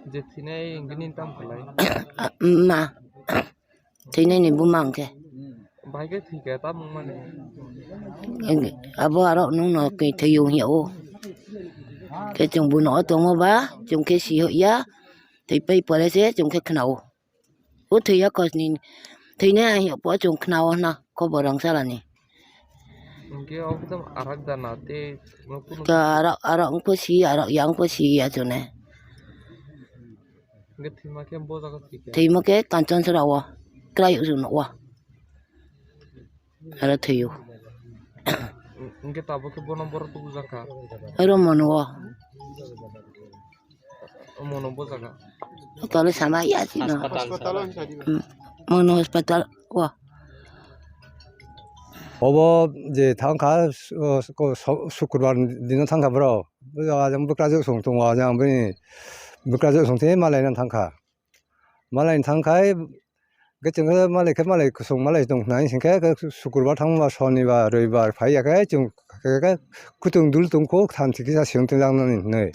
Jadi ini gini tam kalai. mà thì này này bố mang kìa Baik ke tiga tam mana? abo aro nó cái thầy dùng hiệu cái chồng bố nói tôi mà ba chồng cái xì hội ya thì bây giờ lấy xe chồng cái khẩu út thì ya có nhìn thì này hiệu bỏ chồng khẩu na có bảo rằng sao là nè Mungkin aku tam arak dan nate. cái aro có xì aro yang có xì ya chỗ này Mungkin thima ke boza ke tiga. thì mà cái càng chân sao wa cái hiệu dùng nó wa aro thầy dùng Mungkin tabu ke bo nomor tu zaka. aro mà nó wa Mau nomor zaka. kalau sama ya sih no mau hospital wa 어버 이제 당가 그 수쿠르반 디는 당가 버려. 그래서 좀 북가적 송통와 그냥 보니 북가적 송통에 말라이는 당가. 말라이는 당가에 그 정도 말라이 그 말라이 그 송 말라이 동나인 신가 그 수쿠르바 당마 소니바 로이바 파이야가 좀 그가 구tung 둘 동고 단티기사 시험들랑는 네.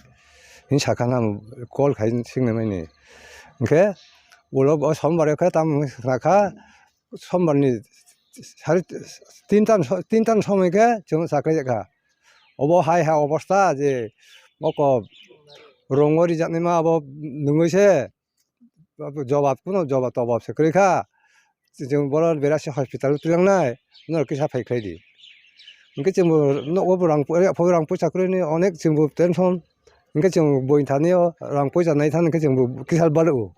이 착한함 골 가진 식내면이. 그게 올라 선발에 그담 나가 선발이 살 틴탄 소매가 좀 사그래가 오버 하이하 오버스타 이제 뭐고 롱거리 잡니마 뭐 능것에 저밥구나 저밥 또 없어 그러니까 지금 뭐라 베라시 호스피탈로 들랑나 너 이렇게 샤파이 크레디 그러니까 지금 뭐 오버랑 보랑 보자 그러니 어넥 지금 뭐 텐션 그러니까 지금 뭐 인타네요 랑 보자 나이 타는 그 지금 뭐 기살 바르고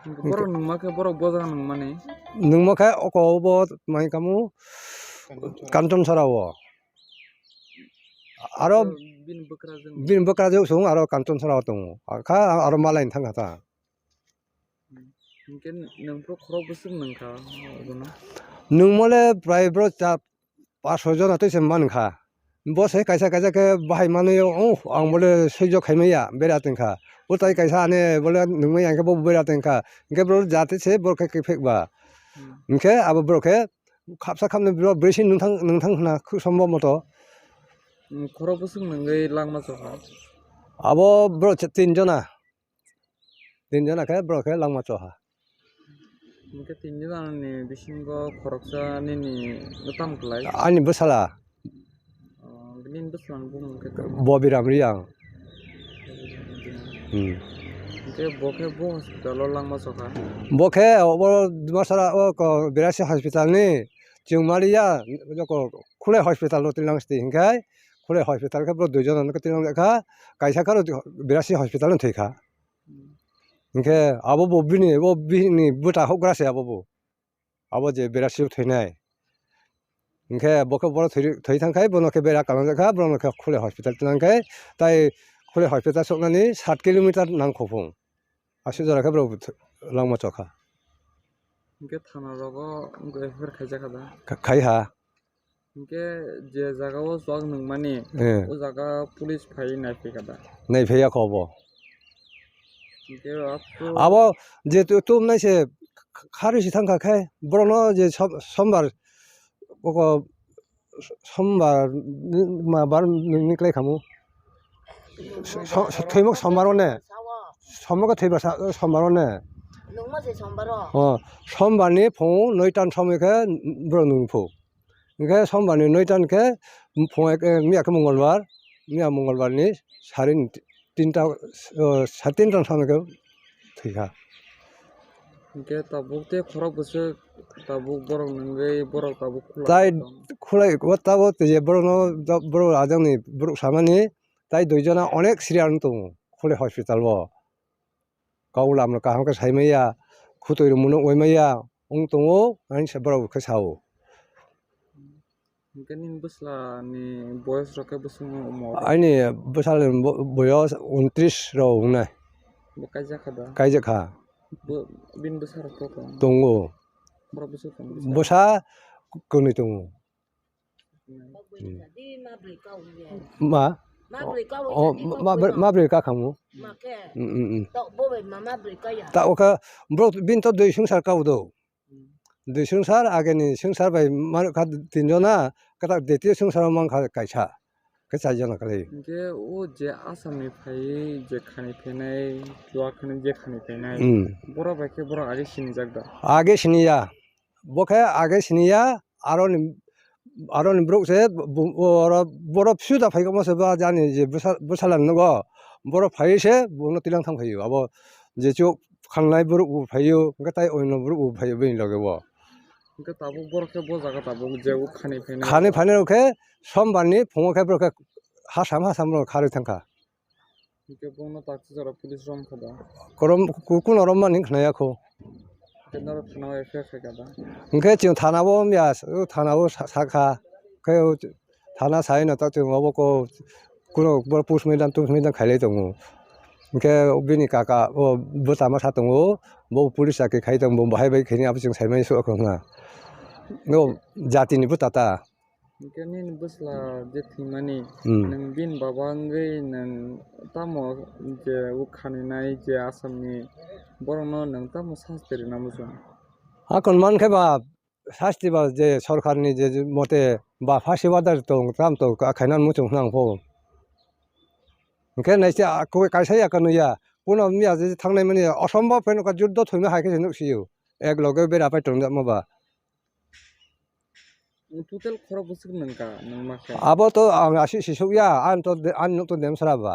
Borok nungma ke borok boza nungma ni. 능먹해 오고 뭐 많이 가면 간좀 서라워 알아 Bin bekra jeng. 빈 버까지 송 알아 간좀 서라워 가 알아 말라인 탕가다 Mungkin nung pro korok besar nungka. 능mol에 프라이브로 자 파소전 어떻게 많은가 뭐세 가자 그 바이 많아요 앙mol에 세적 해매야 베라든가 보다이 가자 안에 원래 능모 양게 뭐 베라든가 이게 뭐 자ते से बरके के फेकबा इनके अब बरके खापसा खामने बिरो ब्रेसिन नोंथां होना सम्भव मतो Korok besar nunggai lang masuk. अब ब्रो तीन जना के बरके लांग मचोहा Mungkin tinggi kan ni bisinggo korok sa ni utam kelai. 아니 버살아 Gini besar bung ke. 버비람 리양 Mungkin boke bung hospital lo lang masuk ha. 뭐게 뭐 마사라 그 베라시 호스피탈니 지금 말이야 저거 쿨레 호스피탈로 들랑스티 인가 쿨레 호스피탈 가 뭐 두전은 그 들랑가 가이사카로 베라시 호스피탈은 되가 인게 아버보 비니 부타 호그라세 아버보 아버지 베라시 되네 인게 뭐가 뭐라 더 이상 가이 번호게 베라 가면가 그러면 그 쿨레 호스피탈 들랑가 따이 쿨레 호스피탈 속나니 4km 난코봉 아시더라 가브로 랑마초카 Mungkin tanah rogo mungkin efek kerja kada. 가이하 Mungkin je jaga wo soal nungma ni. 예 O jaga police fai naik kada. 내 배야 거보 Mungkin aku. 아버 이제 또 나세 카르시 생각해 뭐로 이제 선발 그거 선발 말 능력래 가무 퇴목 선발원에 선발가 퇴발 선발원에 농마세 선발어 선발이 봉 너희단 섬에게 물어능포 그러니까 선발이 너희단게 봉에 미야그 몽골발니 살인 틴타 사틴단 섬에게 퇴가 Mungkin tabuk te korok besar tabuk borok nunggai borok tabuk kula. তাই খোলাই তাবো যে বড় আজানি বড় সামানি তাই দুইজনা অনেক সিরিয়াল তো খোলে হসপিটাল ব গাউলা আমরা কাহামকে সাইমাইয়া খুতইর মুনো ওইমাইয়া ong tongo ani sebaro khasawo Mungkin ini besar ni boys roke besar umur. ani bosal boyos 29 ro unai Bukan jaga dah. kaijaka Bin besar apa kan? tongo खराब बोसोर बोसा गोनै दङ मा माब्रै गाखाङो दा अखा बिनथ' दै संसार गावदो दै संसार आगेनि संसार बाय मा दिनजना कथा देते संसाराव मान गायसा के जायजना खालाय इनके ओ जे आसामनिफ्राय जे खानि फैनाय जुवाखौनो जे खानि फैनाय बर' बायखे बर' आगे सिनि जागदा आगे सिनिया बखाया आगे सिनिया आरो ब्रक से बर' फिसुदा फैगौ मासोबा जानि जे बोसालांनांगौ बर' फायसे बुंनो तिलां थांफायो अब जे चुक खांनाय बर' फायो ओंखाय अयन बर' फायो बेनि लगेबो इनके ताबुक बर'खे बजागा ताबुक जे खानि फैनाय रखे समबारनि फुङावखे बर'खे हासाम खारै थांखा इनके बुंनो ताकि जरा पुलिस रम खदा करम कुकुन रम मानि खनायाखौ केनरा थानाव एफे फेगादा ओंखाय जों थानावो मियास थानावो साखा ओंखाय थाना सायना ता जों माबाखौ कुनो पुस मैदान खायलाय दङ ओंखाय बेनि काका बोतामा सा दङ बो पुलिस जाके खाय दङ बाहाय बाय खैनि आबो जों सायमाय सुखौ ना नो जातिनि बुताता इनके निन बसला जे थिमानि नों बिन बाबांगै नों तामो जे उ खानि नाय जे आसामनि बर'नो नों तामो सास्तेरि नामुजों हाकन मानखे बा शास्ति बा जे सरकारनि जे मते बा फासि वादार दं ताम तो खायनान मुचुं नांगौ ओंखाय नायसे कायसा याकनुया कुनो मिया जे थांनाय माने असम्भव फेनका जुद्ध थैनो हायखे नुसियो एक लगे बेरा पाइ दं जामबा टोटल खराब बोसोर नोंका नों माखे अब तो आसि सिसुया आन तो देमसराबा